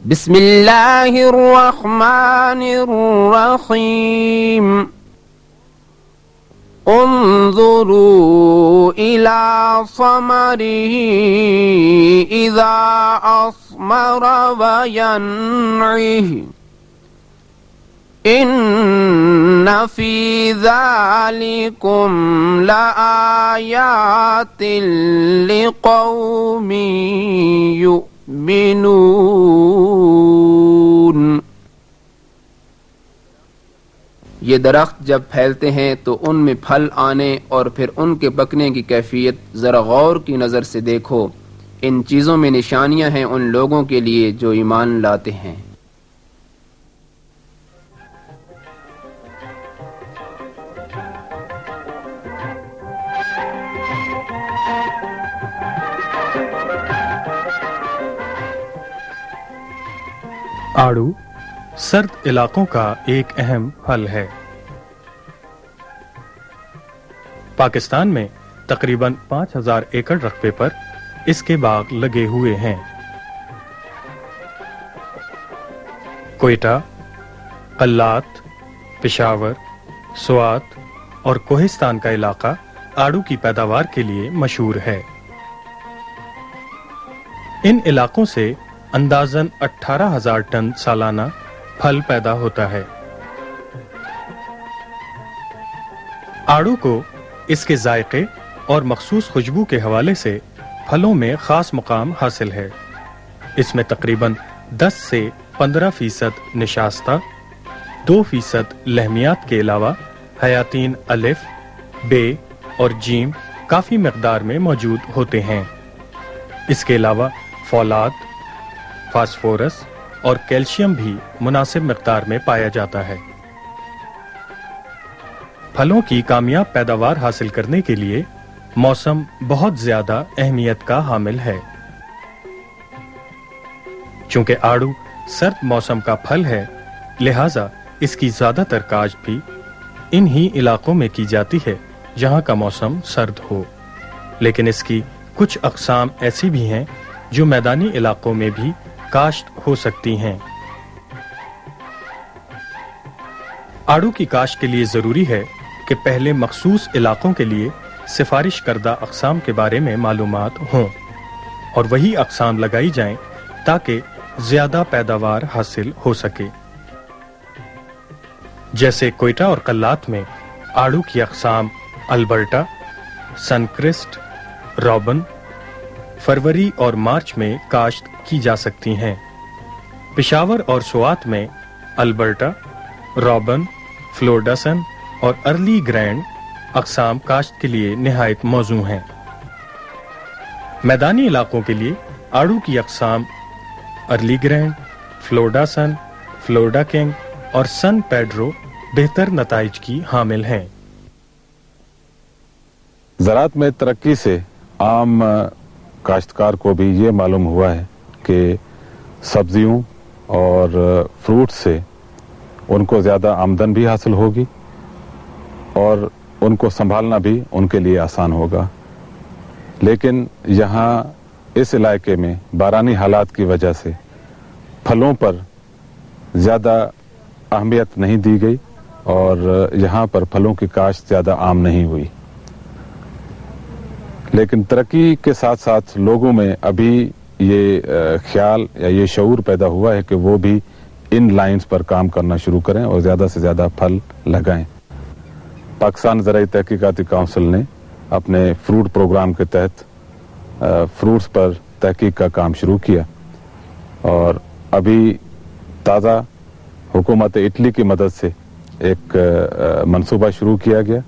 بسم اللہ الرحمن الرحیم انظروا إلى ثمره إذا أثمر وينعه إن في ذلكم لآيات لقوم يؤمنون۔ یہ درخت جب پھیلتے ہیں تو ان میں پھل آنے اور پھر ان کے پکنے کی کیفیت ذرا غور کی نظر سے دیکھو، ان چیزوں میں نشانیاں ہیں ان لوگوں کے لیے جو ایمان لاتے ہیں۔ آڑو سرد علاقوں کا ایک اہم پھل ہے۔ پاکستان میں تقریباً 5000 ایکڑ رقبے پر اس کے باغ لگے ہوئے ہیں۔ کوئٹہ، قلات، پشاور، سوات اور کوہستان کا علاقہ آڑو کی پیداوار کے لیے مشہور ہے۔ ان علاقوں سے اندازاً 18,000 ٹن سالانہ پھل پیدا ہوتا ہے۔ آڑو کو اس کے ذائقے اور مخصوص خوشبو کے حوالے سے پھلوں میں خاص مقام حاصل ہے۔ اس میں تقریباً 10 سے 15% نشاستہ، 2% لحمیات کے علاوہ حیاتین الف، بے اور جیم کافی مقدار میں موجود ہوتے ہیں۔ اس کے علاوہ فولاد، فاسفورس اور کیلشیم بھی مناسب مقدار میں پایا جاتا ہے۔ پھلوں کی کامیاب پیداوار حاصل کرنے کے لیے موسم بہت زیادہ اہمیت کا حامل ہے۔ چونکہ آڑو سرد موسم کا پھل ہے، لہذا اس کی زیادہ تر کاشت بھی انہی علاقوں میں کی جاتی ہے جہاں کا موسم سرد ہو، لیکن اس کی کچھ اقسام ایسی بھی ہیں جو میدانی علاقوں میں بھی کاشت ہو سکتی ہیں۔ آڑو کی کاشت کے لیے ضروری ہے کہ پہلے مخصوص علاقوں کے لیے سفارش کردہ اقسام کے بارے میں معلومات ہوں اور وہی اقسام لگائی جائیں تاکہ زیادہ پیداوار حاصل ہو سکے۔ جیسے کوئٹہ اور قلات میں آڑو کی اقسام البرٹا، سنکرسٹ، روبن فروری اور مارچ میں کاشت کی جا سکتی ہیں۔ پشاور اور سوات میں البرٹا، روبن، فلورڈسن اور ارلی گرینڈ اقسام کاشت کے لیے نہایت موزوں ہیں۔ میدانی علاقوں کے لیے آڑو کی اقسام ارلی گرینڈ، فلورڈاسن، فلورڈا کنگ اور سن پیڈرو بہتر نتائج کی حامل ہیں۔ زراعت میں ترقی سے عام کاشتکار کو بھی یہ معلوم ہوا ہے کہ سبزیوں اور فروٹ سے ان کو زیادہ آمدن بھی حاصل ہوگی اور ان کو سنبھالنا بھی ان کے لیے آسان ہوگا۔ لیکن یہاں اس علاقے میں بارانی حالات کی وجہ سے پھلوں پر زیادہ اہمیت نہیں دی گئی اور یہاں پر پھلوں کی کاشت زیادہ عام نہیں ہوئی۔ لیکن ترقی کے ساتھ ساتھ لوگوں میں ابھی یہ خیال یا یہ شعور پیدا ہوا ہے کہ وہ بھی ان لائنز پر کام کرنا شروع کریں اور زیادہ سے زیادہ پھل لگائیں۔ پاکستان زرعی تحقیقاتی کونسل نے اپنے فروٹ پروگرام کے تحت فروٹس پر تحقیق کا کام شروع کیا اور ابھی تازہ حکومت اٹلی کی مدد سے ایک منصوبہ شروع کیا گیا۔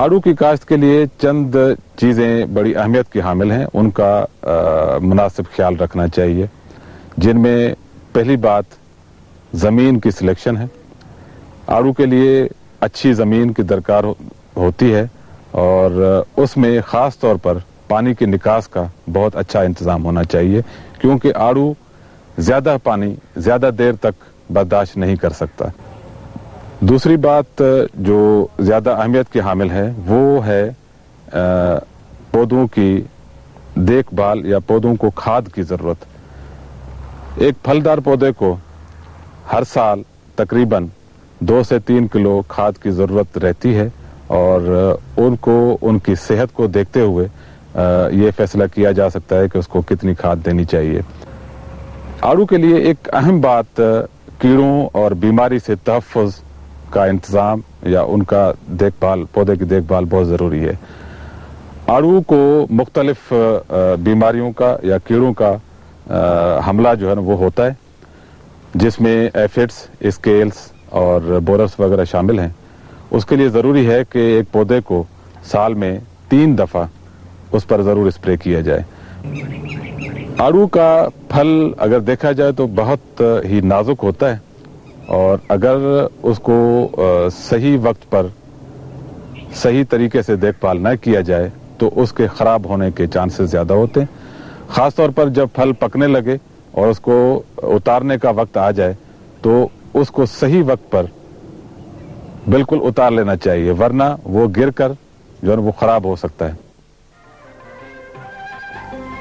آڑو کی کاشت کے لیے چند چیزیں بڑی اہمیت کی حامل ہیں، ان کا مناسب خیال رکھنا چاہیے، جن میں پہلی بات زمین کی سلیکشن ہے۔ آڑو کے لیے اچھی زمین کی درکار ہوتی ہے اور اس میں خاص طور پر پانی کی نکاس کا بہت اچھا انتظام ہونا چاہیے، کیونکہ آڑو زیادہ پانی زیادہ دیر تک برداشت نہیں کر سکتا۔ دوسری بات جو زیادہ اہمیت کی حامل ہے وہ ہے پودوں کی دیکھ بھال یا پودوں کو کھاد کی ضرورت۔ ایک پھلدار پودے کو ہر سال تقریباً 2 سے 3 کلو کھاد کی ضرورت رہتی ہے اور ان کو ان کی صحت کو دیکھتے ہوئے یہ فیصلہ کیا جا سکتا ہے کہ اس کو کتنی کھاد دینی چاہیے. آڑو کے لیے ایک اہم بات کیڑوں اور بیماری سے تحفظ کا انتظام یا ان کا دیکھ بھال، پودے کی دیکھ بھال بہت ضروری ہے. آڑو کو مختلف بیماریوں کا یا کیڑوں کا حملہ جو ہے نا وہ ہوتا ہے، جس میں ایفڈس، اسکیلس اور بورس وغیرہ شامل ہیں. اس کے لیے ضروری ہے کہ ایک پودے کو سال میں 3 دفعہ اس پر ضرور اسپرے کیا جائے. آڑو کا پھل اگر دیکھا جائے تو بہت ہی نازک ہوتا ہے اور اگر اس کو صحیح وقت پر صحیح طریقے سے دیکھ بھال نہ کیا جائے تو اس کے خراب ہونے کے چانسز زیادہ ہوتے ہیں. خاص طور پر جب پھل پکنے لگے اور اس کو اتارنے کا وقت آ جائے تو اس کو صحیح وقت پر بالکل اتار لینا چاہیے، ورنہ وہ گر کر جو ہے وہ خراب ہو سکتا ہے.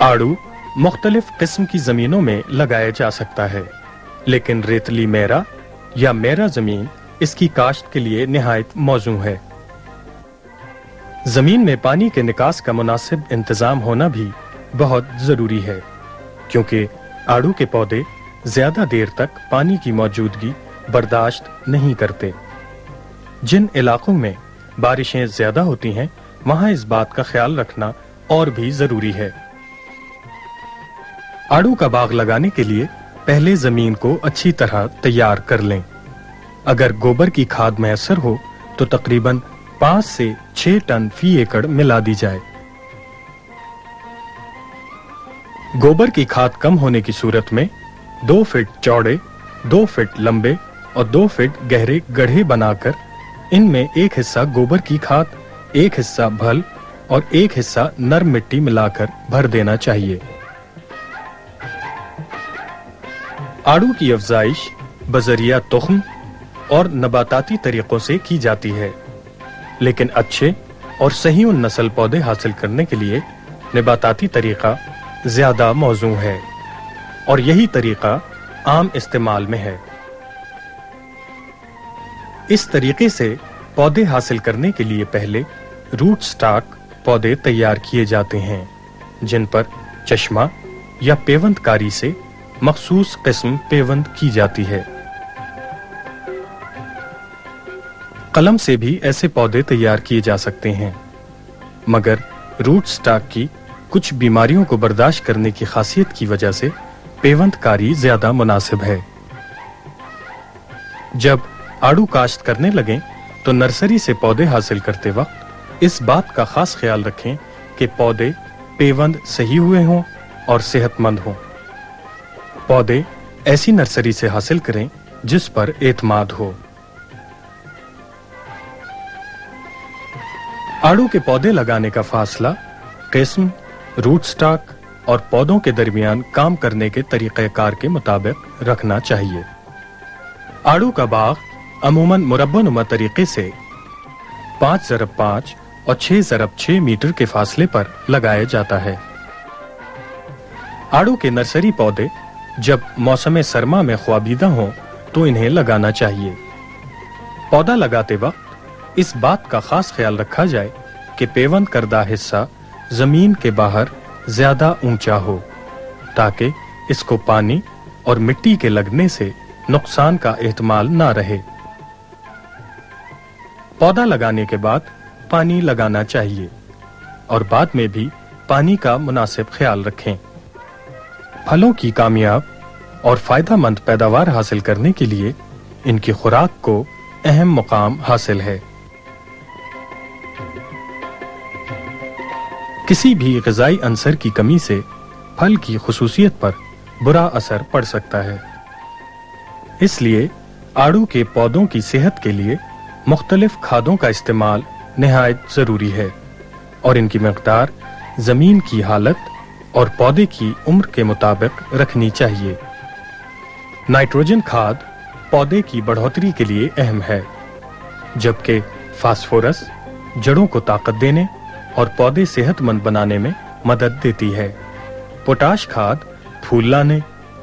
آڑو مختلف قسم کی زمینوں میں لگایا جا سکتا ہے، لیکن ریتلی میرا یا میرا زمین اس کی کاشت کے لیے نہایت موزوں ہے. زمین میں پانی کے نکاس کا مناسب انتظام ہونا بھی بہت ضروری ہے، کیونکہ آڑو کے پودے زیادہ دیر تک پانی کی موجودگی برداشت نہیں کرتے. جن علاقوں میں بارشیں زیادہ ہوتی ہیں وہاں اس بات کا خیال رکھنا اور بھی ضروری ہے. آڑو کا باغ لگانے کے لیے پہلے زمین کو اچھی طرح تیار کر لیں. اگر گوبر کی کھاد میسر ہو تو تقریباً 5 سے 6 ٹن فی ایکڑ ملا دی جائے. گوبر کی کھاد کم ہونے کی صورت میں 2 فٹ چوڑے، 2 فٹ لمبے اور 2 فٹ گہرے گڑھے بنا کر ان میں ایک حصہ گوبر کی کھاد، ایک حصہ بھل اور ایک حصہ نرم مٹی ملا کر بھر دینا چاہیے. آڑو کی افزائش بذریعہ تخم اور نباتاتی طریقوں سے کی جاتی ہے، لیکن اچھے اور صحیح نسل پودے حاصل کرنے کے لیے نباتاتی طریقہ زیادہ موزوں ہے اور یہی طریقہ عام استعمال میں ہے. اس طریقے سے پودے حاصل کرنے کے لیے پہلے روٹ سٹاک پودے تیار کیے جاتے ہیں، جن پر چشمہ یا پیوند کاری سے مخصوص قسم پیوند کی جاتی ہے. قلم سے بھی ایسے پودے تیار کیے جا سکتے ہیں، مگر روٹ سٹاک کی کچھ بیماریوں کو برداشت کرنے کی خاصیت کی وجہ سے پیوند کاری زیادہ مناسب ہے. جب آڑو کاشت کرنے لگیں تو نرسری سے پودے حاصل کرتے وقت اس بات کا خاص خیال رکھیں کہ پودے پیوند صحیح ہوئے ہوں اور صحت مند ہوں. پودے ایسی نرسری سے حاصل کریں جس پر اعتماد ہو. آڑو کے پودے لگانے کا فاصلہ قسم، روٹ سٹاک اور پودوں کے درمیان کام کرنے کے طریقہ کار کے مطابق رکھنا چاہیے. آڑو کا باغ عموماً مربع نما طریقے سے 5x5 اور 6x6 میٹر کے فاصلے پر لگایا جاتا ہے. آڑو کے نرسری پودے جب موسم سرما میں خوابیدہ ہوں تو انہیں لگانا چاہیے. پودا لگاتے وقت اس بات کا خاص خیال رکھا جائے کہ پیوند کردہ حصہ زمین کے باہر زیادہ اونچا ہو تاکہ اس کو پانی اور مٹی کے لگنے سے نقصان کا احتمال نہ رہے. پودا لگانے کے بعد پانی لگانا چاہیے اور بعد میں بھی پانی کا مناسب خیال رکھیں. پھلوں کی کامیاب اور فائدہ مند پیداوار حاصل کرنے کے لیے ان کی خوراک کو اہم مقام حاصل ہے. کسی بھی غذائی عنصر کی کمی سے پھل کی خصوصیت پر برا اثر پڑ سکتا ہے. اس لیے آڑو کے پودوں کی صحت کے لیے مختلف کھادوں کا استعمال نہایت ضروری ہے اور ان کی مقدار زمین کی حالت اور پودے کی عمر کے مطابق رکھنی چاہیے. نائٹروجن کھاد پودے کی بڑھوتری کے لیے اہم ہے، جبکہ فاسفورس جڑوں کو طاقت دینے اور پودے صحت مند بنانے میں مدد دیتی ہے. پوٹاش کھاد پھول لانے،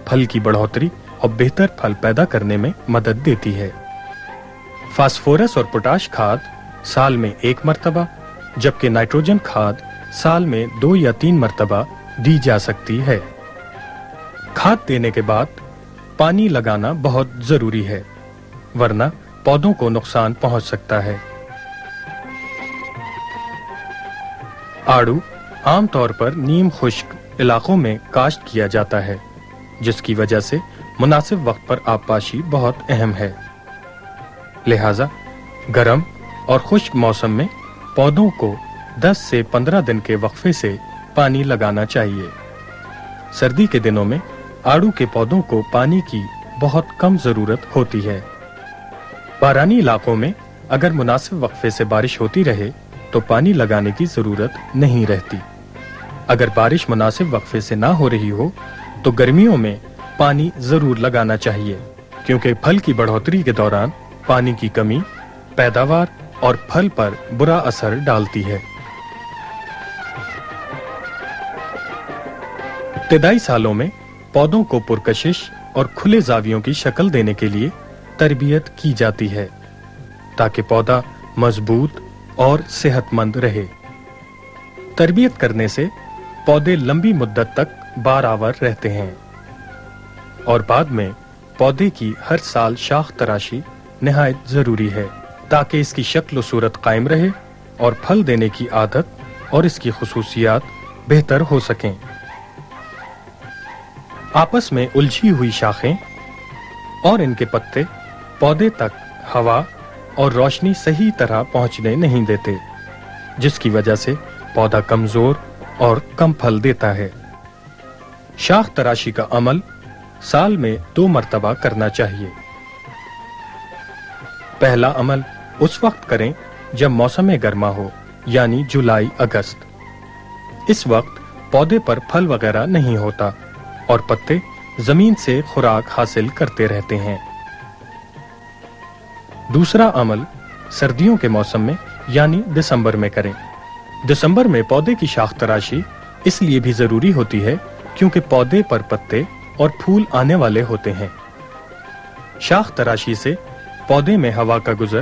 پھل کی بڑھوتری اور بہتر پھل پیدا کرنے میں مدد دیتی ہے۔ فاسفورس اور پوٹاش کھاد سال میں 1 مرتبہ جبکہ نائٹروجن کھاد سال میں 2 یا 3 مرتبہ دی جا سکتی ہے۔ کھاد دینے کے بعد پانی لگانا بہت ضروری ہے ورنہ پودوں کو نقصان پہنچ سکتا ہے۔ آڑو عام طور پر نیم خشک علاقوں میں کاشت کیا جاتا ہے جس کی وجہ سے مناسب وقت پر آبپاشی بہت اہم ہے۔ لہذا گرم اور خشک موسم میں پودوں کو 10 سے 15 دن کے وقفے سے پانی لگانا چاہیے۔ سردی کے دنوں میں آڑو کے پودوں کو پانی کی بہت کم ضرورت ہوتی ہے۔ بارانی علاقوں میں اگر مناسب وقفے سے بارش ہوتی رہے تو پانی لگانے کی ضرورت نہیں رہتی۔ اگر بارش مناسب وقفے سے نہ ہو رہی ہو تو گرمیوں میں پانی ضرور لگانا چاہیے کیونکہ پھل کی بڑھوتری کے دوران پانی کی کمی پیداوار اور پھل پر برا اثر ڈالتی ہے۔ ابتدائی سالوں میں پودوں کو پرکشش اور کھلے زاویوں کی شکل دینے کے لیے تربیت کی جاتی ہے تاکہ پودا مضبوط اور صحت مند رہے۔ تربیت کرنے سے پودے لمبی مدت تک بارآور رہتے ہیں اور بعد میں پودے کی ہر سال شاخ تراشی نہایت ضروری ہے تاکہ اس کی شکل و صورت قائم رہے اور پھل دینے کی عادت اور اس کی خصوصیات بہتر ہو سکیں۔ آپس میں الجھی ہوئی شاخیں اور ان کے پتے پودے تک ہوا اور روشنی صحیح طرح پہنچنے نہیں دیتے جس کی وجہ سے پودا کمزور اور کم پھل دیتا ہے۔ شاخ تراشی کا عمل سال میں 2 مرتبہ کرنا چاہیے۔ پہلا عمل اس وقت کریں جب موسم گرما ہو یعنی جولائی اگست۔ اس وقت پودے پر پھل وغیرہ نہیں ہوتا اور پتے زمین سے خوراک حاصل کرتے رہتے ہیں۔ دوسرا عمل سردیوں کے موسم میں یعنی دسمبر میں کریں۔ دسمبر میں پودے کی شاخ تراشی اس لیے بھی ضروری ہوتی ہے کیونکہ پودے پر پتے اور پھول آنے والے ہوتے ہیں۔ شاخ تراشی سے پودے میں ہوا کا گزر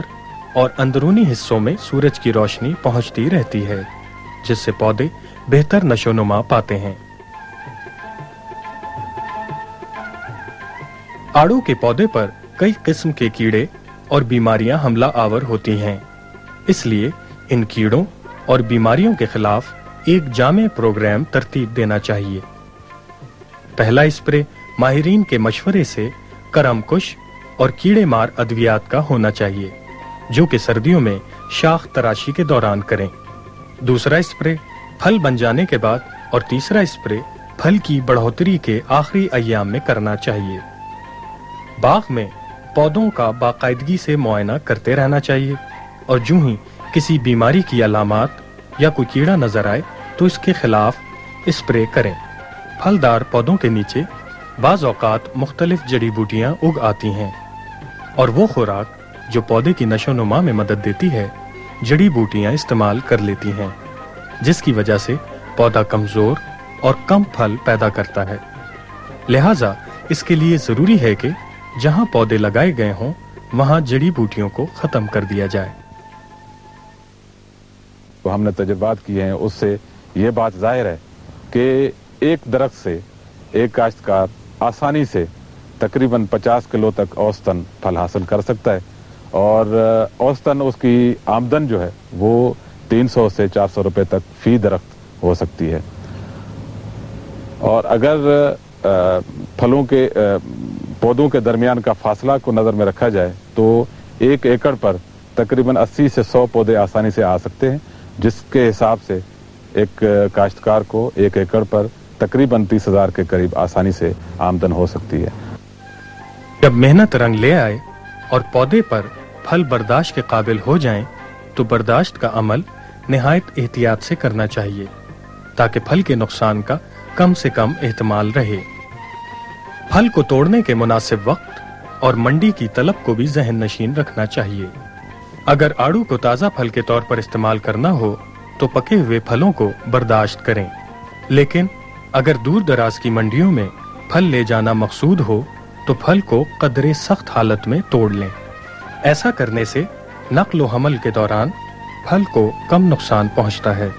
اور اندرونی حصوں میں سورج کی روشنی پہنچتی رہتی ہے جس سے پودے بہتر نشو و نما پاتے ہیں۔ آڑو کے پودے پر کئی قسم کے کیڑے اور بیماریاں حملہ آور ہوتی ہیں، اس لیے ان کیڑوں اور بیماریوں کے خلاف ایک جامع پروگرام ترتیب دینا چاہیے۔ پہلا اسپرے ماہرین کے مشورے سے کرم کش اور کیڑے مار ادویات کا ہونا چاہیے جو کہ سردیوں میں شاخ تراشی کے دوران کریں۔ دوسرا اسپرے پھل بن جانے کے بعد اور تیسرا اسپرے پھل کی بڑھوتری کے آخری ایام میں کرنا چاہیے۔ باغ میں پودوں کا باقاعدگی سے معائنہ کرتے رہنا چاہیے اور جو ہی کسی بیماری کی علامات یا کوئی کیڑا نظر آئے تو اس کے خلاف اسپرے کریں۔ پھلدار پودوں کے نیچے بعض اوقات مختلف جڑی بوٹیاں اگ آتی ہیں اور وہ خوراک جو پودے کی نشو و نما میں مدد دیتی ہے جڑی بوٹیاں استعمال کر لیتی ہیں جس کی وجہ سے پودا کمزور اور کم پھل پیدا کرتا ہے۔ لہٰذا اس کے لیے ضروری ہے کہ جہاں پودے لگائے گئے ہوں وہاں جڑی بوٹیوں کو ختم کر دیا جائے۔ تو ہم نے تجربات کیے ہیں اس سے یہ بات ظاہر ہے کہ ایک درخت سے ایک کاشتکار آسانی سے تقریباً 50 کلو تک اوسطاً پھل حاصل کر سکتا ہے اور اوسطاً اس کی آمدن جو ہے وہ 300 سے 400 روپے تک فی درخت ہو سکتی ہے۔ اور اگر پھلوں کے پودوں کے درمیان کا فاصلہ کو نظر میں رکھا جائے تو 1 ایکڑ پر تقریباً 80 سے 100 پودے آسانی سے آ سکتے ہیں جس کے حساب سے ایک کاشتکار کو 1 ایکڑ پر تقریباً 30,000 کے قریب آسانی سے آمدن ہو سکتی ہے۔ جب محنت رنگ لے آئے اور پودے پر پھل برداشت کے قابل ہو جائیں تو برداشت کا عمل نہایت احتیاط سے کرنا چاہیے تاکہ پھل کے نقصان کا کم سے کم احتمال رہے۔ پھل کو توڑنے کے مناسب وقت اور منڈی کی طلب کو بھی ذہن نشین رکھنا چاہیے۔ اگر آڑو کو تازہ پھل کے طور پر استعمال کرنا ہو تو پکے ہوئے پھلوں کو برداشت کریں، لیکن اگر دور دراز کی منڈیوں میں پھل لے جانا مقصود ہو تو پھل کو قدرے سخت حالت میں توڑ لیں۔ ایسا کرنے سے نقل و حمل کے دوران پھل کو کم نقصان پہنچتا ہے۔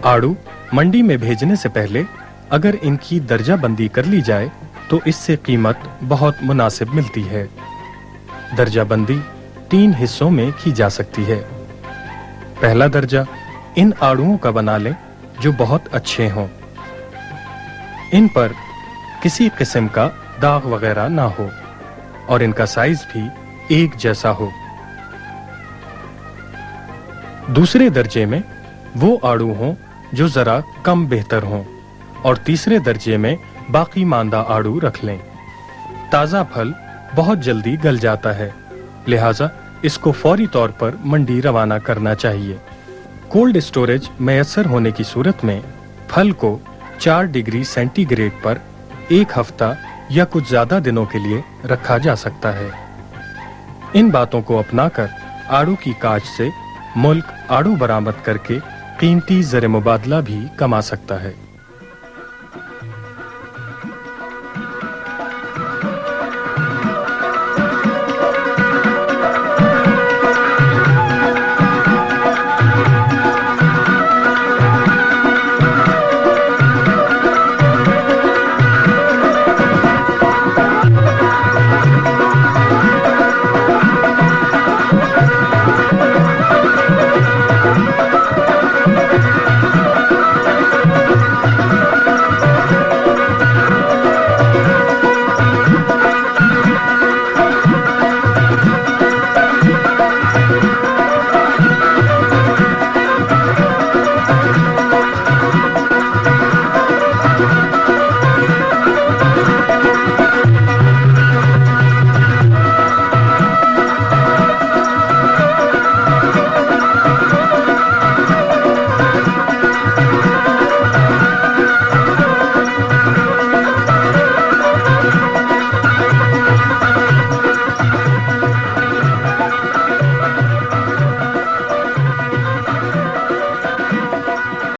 آڑو منڈی میں بھیجنے سے پہلے اگر ان کی درجہ بندی کر لی جائے تو اس سے قیمت بہت مناسب ملتی ہے۔ درجہ بندی 3 حصوں میں کی جا سکتی ہے۔ پہلا درجہ ان آڑوؤں کا بنا لیں جو بہت اچھے ہوں، ان پر کسی قسم کا داغ وغیرہ نہ ہو اور ان کا سائز بھی ایک جیسا ہو۔ دوسرے درجے میں وہ آڑو ہوں جو ذرا کم بہتر ہوں، اور تیسرے درجے میں باقی ماندہ آڑو رکھ لیں۔ تازہ پھل بہت جلدی گل جاتا ہے، لہٰذا اس کو فوری طور پر منڈی روانہ کرنا چاہیے۔ کولڈ اسٹوریج میسر ہونے کی صورت میں پھل کو 4 ڈگری سینٹی گریڈ پر 1 ہفتہ یا کچھ زیادہ دنوں کے لیے رکھا جا سکتا ہے۔ ان باتوں کو اپنا کر آڑو کی کاج سے ملک آڑو برآمد کر کے قیمتی زر مبادلہ بھی کما سکتا ہے۔